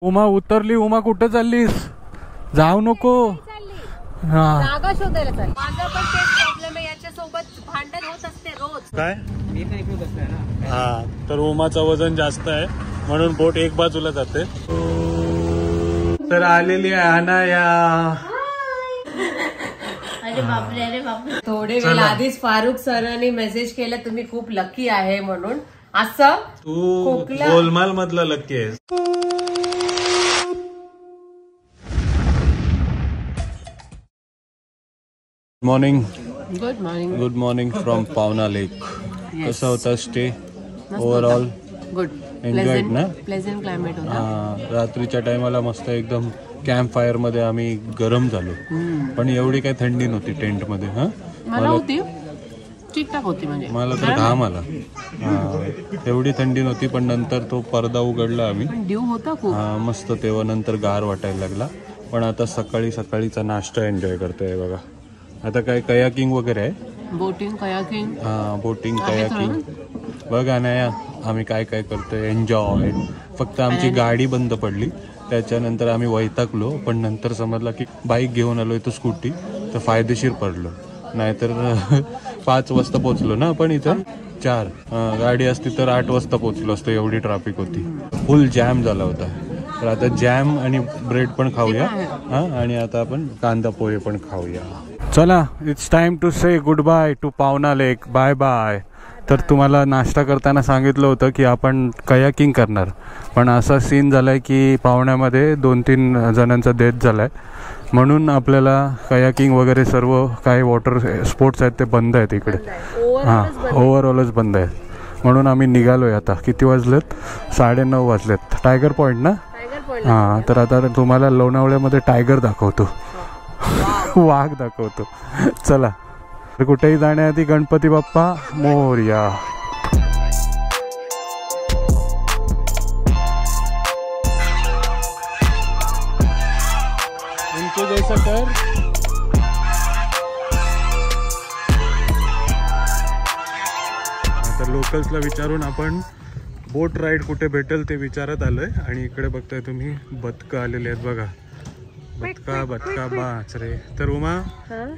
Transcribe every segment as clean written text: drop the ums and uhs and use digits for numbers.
उमा उतरली. उमा कुठे चाललीस? जाऊ नको. जागा शोधायला चालली. माझा पण तेच प्रॉब्लेम आहे, याच्यासोबत भांडण होत असते रोज. काय? मी पण इकडे बसलोय ना. हा, तर उमाचं वजन जास्त आहे म्हणून बोट एक बाजूला जाते. तर आलेली आहे अनाया. अरे बापरे, अरे बापरे. थोडे वेळ आधीच फारुख सरांनी मेसेज केला तुम्ही खूप लकी आहे म्हणून. असं तू गोलमाल मधला लकी आहे. Morning. Good morning. Good morning from पावना लेक. कसा होता स्टे ओव्हरऑल? गुड. एन्जॉयड ना? प्लेझेंट क्लायमेट होता. रात्रीच्या टायमाला मस्त एकदम कॅम्प फायर मध्ये आम्ही गरम झालो. पण एवढी काही थंडी नव्हती टेंट मध्ये. मला होती, ठीकठाक होती. म्हणजे मला तर घाम आला. एवढी थंडी नव्हती पण नंतर तो पडदा उघडला आम्ही. ड्यू होता खूप मस्त. तेव्हा नंतर गार वाटायला लागला. पण आता सकाळी सकाळीचा नाश्ता एन्जॉय करतोय बघा. आता काय कयाकिंग वगैरे आहे. Boating kayaking. बोटिंग कयाकिंग बघा ना. आम्ही काय काय करतोय एन्जॉय. फक्त आमची गाडी बंद पडली त्याच्यानंतर आम्ही वैतागलो. पण नंतर समजला की बाईक घेऊन आलोय तो स्कूटी तर फायदेशीर पडलो. नाहीतर 5 वाजता पोहोचलो ना आपण इथं. 4 गाडी असती तर 8 वाजता पोहोचलो असतो. एवढी ट्रॅफिक होती. फुल जॅम झाला होता. तर आता जॅम आणि ब्रेड पण खाऊया. आणि आता आपण कांदा पोहे पण खाऊया. चला, it's time to say goodbye to Pawna lake. Bye bye. तर तुम्हाला नाश्ता करताना सांगितलं होतं की आपण कयाकिंग करणार. पण असा सीन झालाय की पावण्यामध्ये 2-3 जणांचा डेथ झालाय म्हणून आपल्याला कयाकिंग वगैरे सर्व काही वॉटर स्पोर्ट्स आहेत ते बंद आहेत इकडे. ओव्हरऑलच बंद आहेत. म्हणून आम्ही निघालोय आता. किती वाजलेत? 9:30 वाजलेत. टायगर पॉइंट ना? तर आता तुम्हाला लोणावळ्यामध्ये टायगर दाखवतो. वाघ दाखवतो. चला. कुठेही जाण्याआधी गणपती बाप्पा मोरया. इनको जैसा कर. आता लोकल्सला विचारून आपण बोट राईड कुठे भेटेल ते विचारत आलोय. आणि इकडे बघताय तुम्ही बदकं आलेले आहेत बघा. बदका बाच रे. तर उमा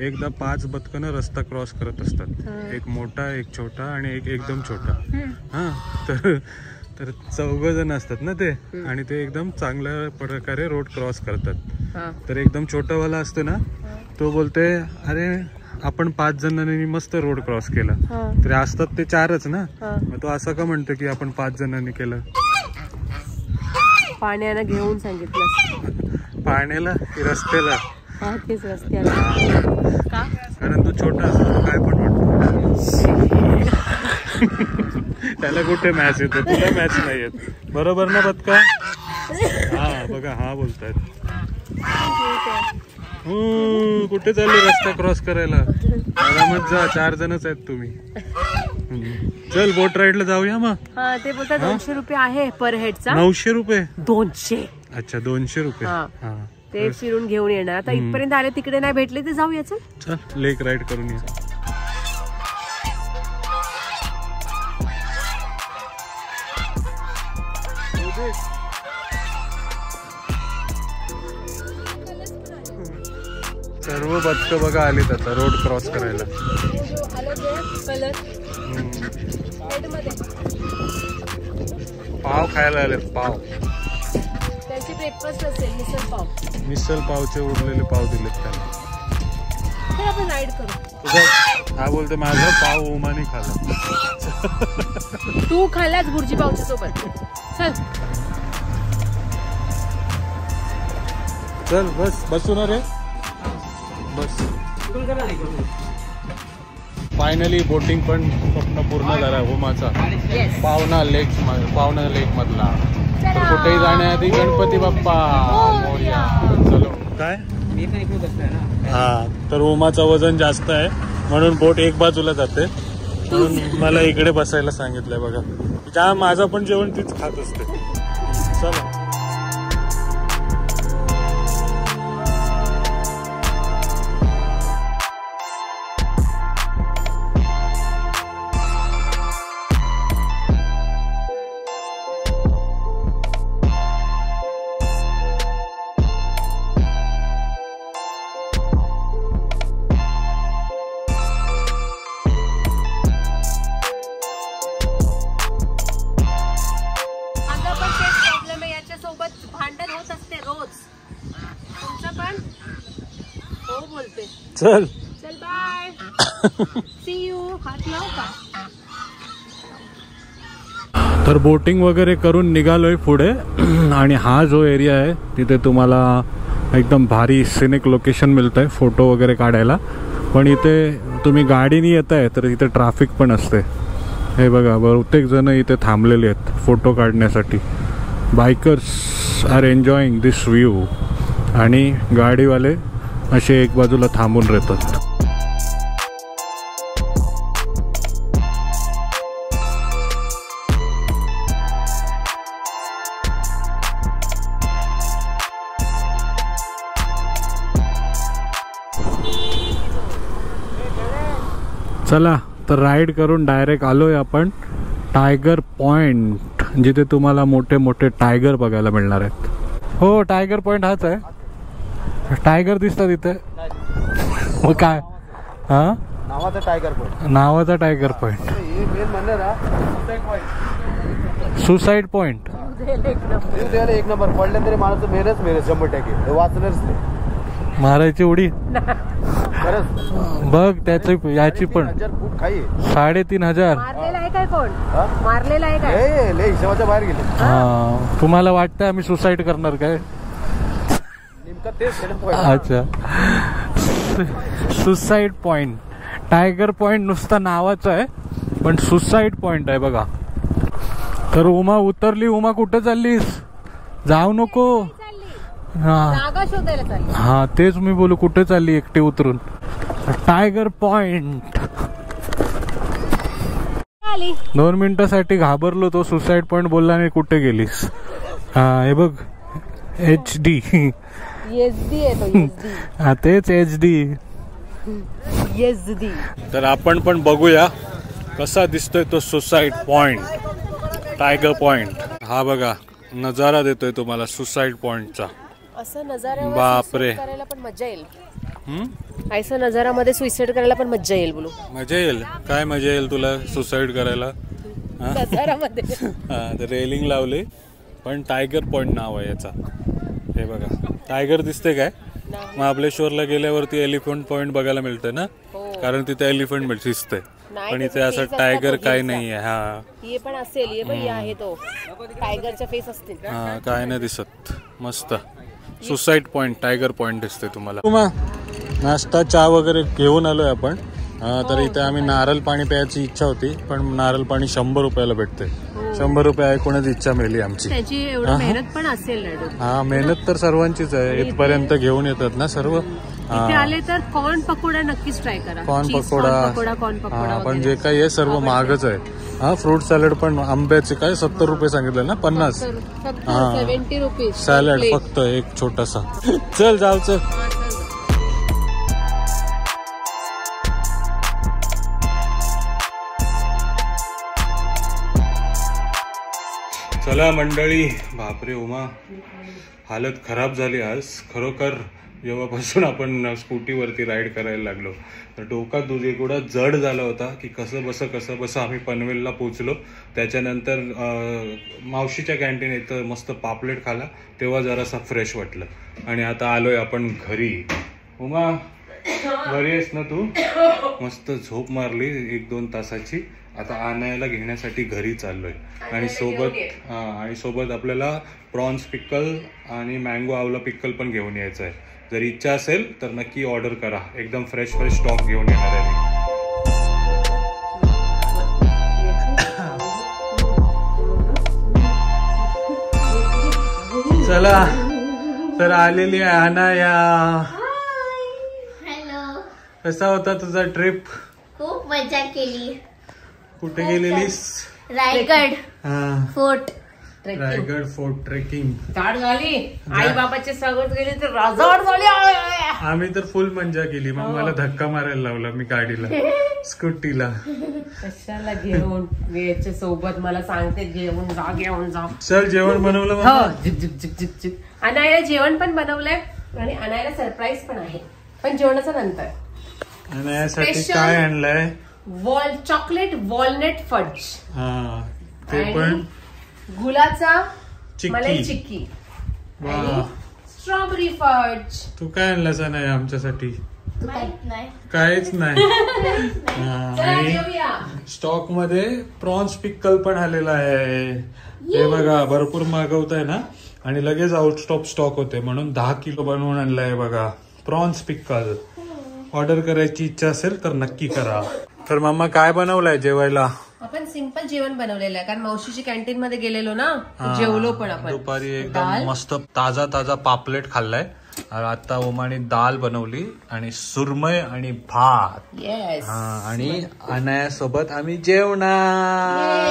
एकदा 5 बदकं रस्ता क्रॉस करत असतात. एक मोठा, एक छोटा आणि एक एकदम छोटा. तर 4 जण असतात ना ते. आणि ते एकदम चांगल्या प्रकारे रोड क्रॉस करतात. तर एकदम छोटावाला असतो ना तो बोलते अरे आपण 5 जणांनी मस्त रोड क्रॉस केला. तरी असतात ते 4च ना. मग तो असं का म्हणतो की आपण 5 जणांनी केलं? पाण्याला घेऊन सांगितलं. पाण्याला की रस्त्याला? तेच रस्त्याला. का? कारण तो छोटा असतो काय पण म्हणतो. त्याला कुठे मॅच येतो? तुला मॅच नाही येत. बरोबर ना बदका? बघा बोलतायत. कुठे चालले रस्ता क्रॉस करायला? आरामात जा. 4 जणच आहेत तुम्ही. चल बोट राईडला जाऊया मग. ते बोलतात 200 रुपये आहे पर हेडचा. 900 रुपये? 200. अच्छा 200 रुपये. ते फिरून घेऊन येणार. आता इथपर्यंत आले, तिकडे नाही भेटले तर जाऊया. चल लेक राईड करून या. सर्व बदकं बघा आलीत आता रोड क्रॉस करायला. पाव खायला आलेत. पाव. त्यांची ब्रेकफास्ट असेल मिसल पाव. मिसल पावचे उरलेले पाव दिलेत त्यांना. आपण राईड करू. हा बोलते माझा पाव उमानी खाला. तू खाल्लाच भुर्जी पावच्या सोबत. चल बस. बसू ना रे. बस. फायनली बोटिंग पण स्वप्न पूर्ण झाला उमाचा. पावना लेक मधला. तर कुठेही जाण्याआधी गणपती बाप्पा मोरया. चलो. काय? मी पण इकडे बसलोय ना. तर उमाचं वजन जास्त आहे म्हणून बोट एक बाजूला जाते. म्हणून मला इकडे बसायला सांगितलंय बघा. माझं पण जेवण तीच खात असते. चला. चल चल बाय. C you. हात लाव का? तर बोटिंग वगैरे करून निघालोय पुढे आणि हा जो एरिया आहे तिथे तुम्हाला एकदम भारी सिनिक लोकेशन मिळतं आहे फोटो वगैरे काढायला. पण इथे तुम्ही गाडीने येत आहे तर इथे ट्रॅफिक पण असते. हे बघा बहुतेक जण इथे थांबलेले आहेत फोटो काढण्यासाठी. बायकर्स आर एन्जॉईंग दिस व्ह्यू आणि गाडीवाले असे एक बाजूला थांबून राहतात. चला तर राईड करून डायरेक्ट आलोय आपण टायगर पॉइंट, जिथे तुम्हाला मोठे मोठे टायगर बघायला मिळणार आहेत. हो टायगर पॉइंट हाच आहे. टायगर दिसतात इथे. मग काय हा नावाचा टायगर पॉइंट. नावाचा टायगर पॉइंट. सुसाईड पॉइंट एक नंबर पडलं तरी मला मेरच 100% वाचणारच नाही. मारायची उडी खरंच बघ त्याची याची पण 3,500. मारलेला आहे काय कोण? मारलेला आहे काय? हिशोबाच्या बाहेर गेले. हा तुम्हाला वाटतं आम्ही सुसाईड करणार काय? नेमका तेच. अच्छा सुसाईड पॉइंट. टायगर पॉइंट नुसतं नावाचं आहे पण सुसाईड पॉइंट आहे बघा. तर उमा उतरली. उमा कुठे चाललीस? जाऊ नको. जागा शोधायला चालली. हा तेच मी बोलू कुठे चालली एकटी उतरून. Tiger point. 2 मिनिटासाठी घाबरलो तो सुसाईड पॉइंट बोलला नाही. कुठे गेलीस? हा हे बघ HD. SD आहे तो. SD. हा तेच HD. SD. तर आपण पण बघूया कसा दिसतोय तो सुसाईड पॉइंट टायगर पॉइंट. हा बघा नजारा देतोय तुम्हाला सुसाईड पॉइंटचा. असं नजाऱ्यावर बापरे करायला पण मजा येईल. असं नजारामध्ये सुसाईड करायला पण मजा येईल. बोलू मजा येईल. काय मजा येईल तुला सुसाईड करायला? नजारामध्ये हा तर रेलिंग लावली पण टायगर पॉइंट नाव आहे याचा. हे बघा टायगर दिसते काय? महाबळेश्वरला गेल्यावरती एलिफंट पॉइंट बघायला मिळतं ना, कारण तिथे एलिफंट दिसते. पण इथे असं टायगर काही नाहीये. हा हे पण असेल. हे पण आहे तो टायगरचा फेस असतील. हा काय नाही दिसत. मस्त सुसाईड पॉइंट टायगर पॉइंट दिसते तुम्हाला. नाश्ता चहा वगैरे घेऊन आलोय आपण. तर इथे आम्ही नारळ पाणी प्यायची इच्छा होती पण नारळ पाणी 100 रुपयाला भेटते. 100 रुपये ऐकूनच इच्छा मिळली आमची. त्याची एवढी मेहनत पण असेल. हा मेहनत तर सर्वांचीच आहे. इथपर्यंत घेऊन येतात ना सर्व. इथे आले तर कॉर्न पकोडा नक्कीच ट्राय करा. कॉर्न पकोडा कॉर्न पकोडा पण जे काही आहे सर्व महागच आहे. हा फ्रूट सॅलड पण आंब्याचे काय 70 रुपये सांगितलं ना? 50. 70 रुपये सॅलड फक्त एक छोटासा. चल जाऊचं. चला मंडळी. बापरे उमा हालत खराब झाली आज खरोखर. जेव्हापासून आपण स्कूटीवरती राईड करायला लागलो तर डोका एवढा जड झाला होता की कसं बसं आम्ही पनवेलला पोचलो. त्याच्यानंतर मावशीच्या कॅन्टीन इथं मस्त पापलेट खाला तेव्हा जरासा फ्रेश वाटलं. आणि आता आलोय आपण घरी. उमा घरी आहेस ना तू? मस्त झोप मारली 1-2 तासाची. आता आणायला घेण्यासाठी घरी चाललोय. आणि सोबत आपल्याला प्रॉन्स पिक्कल आणि मँगो आवला पिक्कल पण घेऊन यायचं आहे. जर इच्छा असेल तर नक्की ऑर्डर करा. एकदम फ्रेश स्टॉक घेऊन येणार आहे मी. चला तर आलेली आहे अनाया. हॅलो. कसा होता तुझा ट्रिप? खूप मजा केली. कुठे गेलेलीस? Raigad fort. Raigad fort trekking. झाड झाली. आई बाबाच्या सगळं गेली तर राजवाड झाली. आम्ही तर फुल मजा केली. मग मला धक्का मारायला लावला मी गाडीला स्कूटीला. कशाला घेऊन याच्या सोबत मला सांगते घेऊन जा. चल जेवण बनवलं हो मग? झिक झिक झिक झिक झिक. अनायला जेवण पण बनवलंय आणि अनायला सरप्राईज पण आहे पण जेवणाच्या नंतर. आणि यासाठी काय आणलंय? Chocolate walnut fudge. हा ते पण गुलाचा चिक्की. मलाई चिक्की वा. आणि स्ट्रॉबेरी फड्ज. तू काय आणलास नाही आमच्यासाठी? माहित नाही. काहीच नाही. आणि स्टॉक मध्ये प्रॉन्स पिक्कल पण आलेला आहे. हे बघा भरपूर मागवताय ना आणि लगेच आउट ऑफ स्टॉक होते म्हणून 10 किलो बनवून आणलाय बघा प्रॉन्स पिक्कल. ऑर्डर करायची इच्छा असेल तर नक्की करा. तर मम्मा काय बनवलंय जेवायला? आपण सिंपल जेवण बनवलेलं आहे कारण मावशीची कॅन्टीन मध्ये गेलेलो ना, जेवलो पण आपण. दुपारी एकदम मस्त ताजा ताजा पापलेट खाल्लाय. आता ओमाने दाल बनवली आणि सुरमई आणि भात. येस. आणि अनायासोबत आम्ही जेवणार.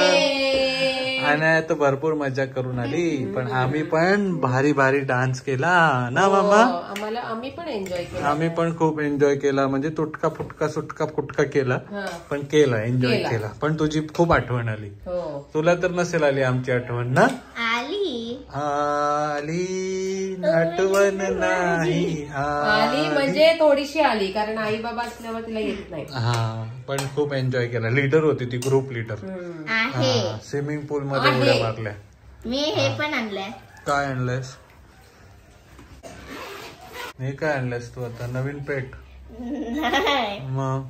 अनाया तर भरपूर मजा करून आली पण आम्ही पण भारी भारी डान्स केला ना मामा. आम्ही पण एन्जॉय केला. आम्ही पण खूप एन्जॉय केला म्हणजे तुटका फुटका सुटका फुटका केला पण केला एन्जॉय केला. पण तुझी खूप आठवण आली. तुला तर नसेल आली आमची आठवण ना? आली आठवण नाही आली म्हणजे थोडीशी आली कारण आई बाबा असल्यावर तिला येत नाही. हा पण खूप एन्जॉय केला. लीडर होती ती ग्रुप लीडर. आहे. स्विमिंग पूल मध्ये उड्या मारल्या. मी हे पण आणलंय. काय आणलंयस? हे काय आणलंयस तू आता नवीन पेट? मग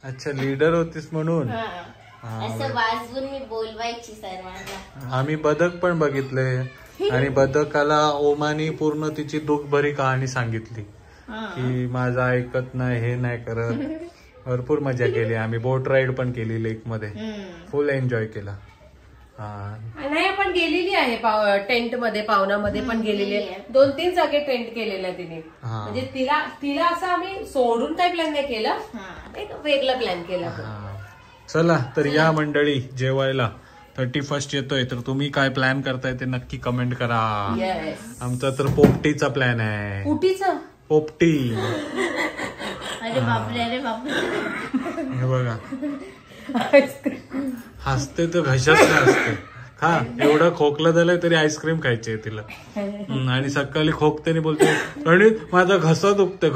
अच्छा लीडर होतीस म्हणून. असं वाजवून मी बोलवायची सर्वांना. आम्ही बदक पण बघितले आणि बदकाला ओमानी पूर्ण तिची दुःखभरी कहाणी सांगितली की माझं ऐकत नाही हे नाही करत. भरपूर मजा केली आम्ही. बोट राईड पण केली लेक मध्ये. फुल एन्जॉय केला. नाही पण गेलेली आहे टेंट मध्ये पावनामध्ये पण गेलेली आहे. 2-3 जागे टेंट केलेला तिने. म्हणजे तिला असं आम्ही सोडून काही प्लॅन नाही केला. एक वेगळा प्लॅन केला. चला तर या मंडळी जेवायला. 31 येतोय तर तुम्ही काय प्लॅन करताय ते नक्की कमेंट करा. आमचा तर पोपटीचा प्लॅन आहे. कुटीचा? पोपटी. अरे बापरे अरे बापरे. हे बघा हसते तर घशात नाही हसते. खा एवढं खोकलं झालंय तरी आईस्क्रीम खायची आहे तिला. आणि सकाळी खोकते बोलते आणि माझा घसा दुखते.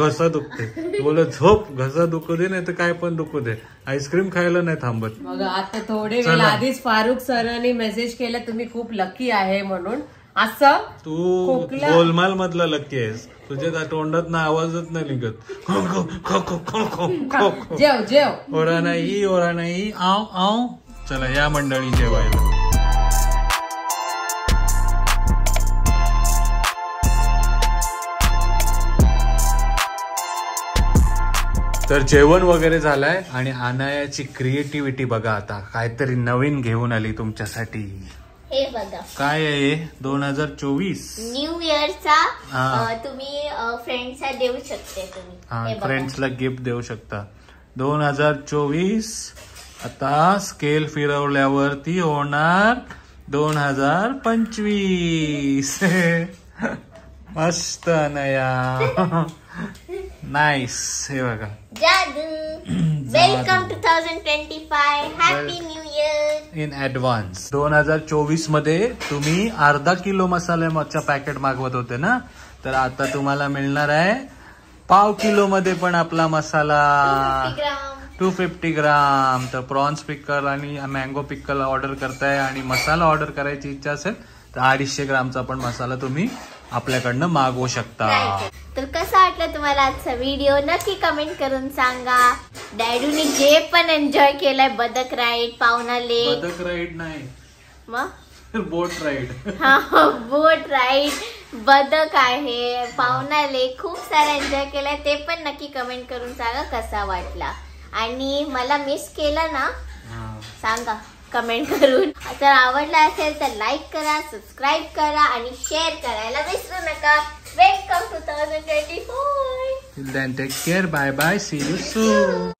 बोल झोप घसा दुखू दे नाही तर काय पण दुखू दे आईस्क्रीम खायला नाही थांबत. मग आता थोडे वेळ आधीच फारुख सरांनी मेसेज केला तुम्ही खूप लकी आहे म्हणून. असं तू गोलमाल मधला लकी आहेस. तुझ्या तोंडात ना आवाजच नाही निघत. जेव ओरा नाही आव आव. चला या मंडळी जेवायला. तर जेवण वगैरे झालंय आणि अनायाची क्रिएटिव्हिटी बघा आता काहीतरी नवीन घेऊन आली तुमच्यासाठी. हे बघा काय आहे 2024 न्यू इयरचा तुम्ही फ्रेंड्सला देऊ शकते तुम्ही. हा फ्रेंड्सला गिफ्ट देऊ शकता. 2024 आता स्केल फिरवल्यावरती होणार 2025. मस्त अनया नाईस. हे बघा जादू. Welcome 2025. Happy new year in advance. 2024 मध्ये तुम्ही अर्धा किलो मसाल्याच्या पॅकेट मागवत होते ना तर आता तुम्हाला मिळणार आहे पाव किलो मध्ये पण आपला मसाला 250 ग्राम. तर प्रॉन्स पिक्कल आणि मँगो पिक्कल ऑर्डर करताय आणि मसाला ऑर्डर करायची इच्छा असेल तर 250 ग्रामचा पण मसाला तुम्ही आपल्याकडनं मागवू शकता. तर कसा वाटलं तुम्हाला आजचा व्हिडिओ नक्की कमेंट करून सांगा. डॅडूने जे पण एन्जॉय केलंय बदक राईड पावना लेक. बदक राईड नाही मग बोट राईड. हा बोट राईड बदक आहे पावना लेक खूप सारा एन्जॉय केलाय. ते पण नक्की कमेंट करून सांगा कसा वाटला. आणि मला मिस केलं ना सांगा कमेंट करून. जर आवडला असेल तर लाईक करा, सबस्क्राईब करा आणि शेअर करायला विसरू नका. Welcome 2024. Till then, take care. Bye bye. See you soon.